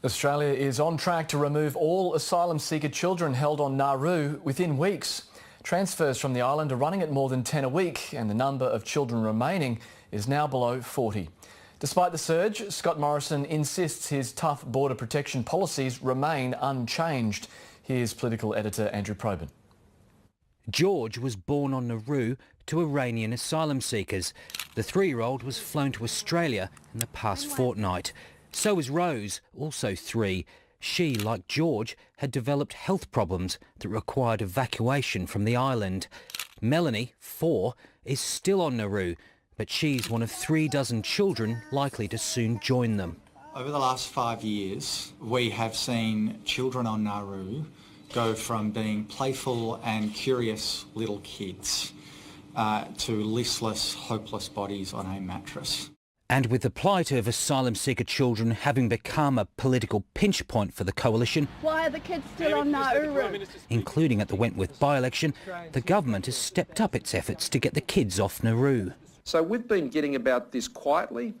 Australia is on track to remove all asylum seeker children held on Nauru within weeks. Transfers from the island are running at more than 10 a week, and the number of children remaining is now below 40. Despite the surge, Scott Morrison insists his tough border protection policies remain unchanged. Here's political editor Andrew Probyn. George was born on Nauru to Iranian asylum seekers. The 3-year-old was flown to Australia in the past fortnight. So was Rose, also 3. She, like George, had developed health problems that required evacuation from the island. Melanie, 4, is still on Nauru, but she's one of 3 dozen children likely to soon join them. Over the last 5 years, we have seen children on Nauru go from being playful and curious little kids to listless, hopeless bodies on a mattress. And with the plight of asylum seeker children having become a political pinch point for the coalition, why are the kids still on Nauru? Including at the Wentworth by-election, the government has stepped up its efforts to get the kids off Nauru. So we've been getting about this quietly.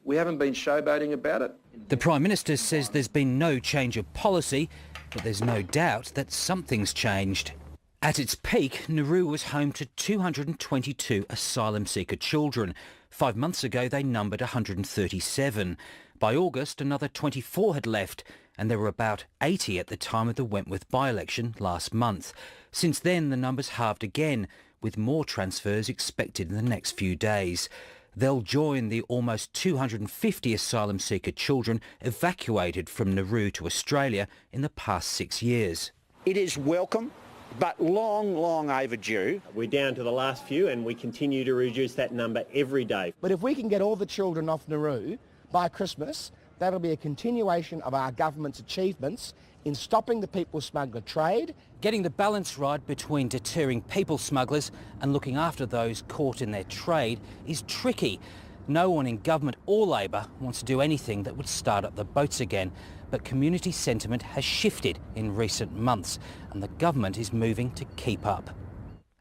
We haven't been showboating about it. The Prime Minister says there's been no change of policy, but there's no doubt that something's changed. At its peak, Nauru was home to 222 asylum seeker children. 5 months ago, they numbered 137. By August, another 24 had left, and there were about 80 at the time of the Wentworth by-election last month. Since then, the numbers halved again, with more transfers expected in the next few days. They'll join the almost 250 asylum seeker children evacuated from Nauru to Australia in the past 6 years. It is welcome, but long overdue. We're down to the last few and we continue to reduce that number every day. But if we can get all the children off Nauru by Christmas, that'll be a continuation of our government's achievements in stopping the people smuggler trade. Getting the balance right between deterring people smugglers and looking after those caught in their trade is tricky. No one in government or Labor wants to do anything that would start up the boats again. But community sentiment has shifted in recent months, and the government is moving to keep up.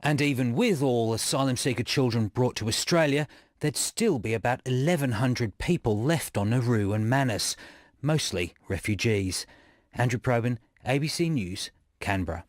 And even with all asylum seeker children brought to Australia, there'd still be about 1,100 people left on Nauru and Manus, mostly refugees. Andrew Probyn, ABC News, Canberra.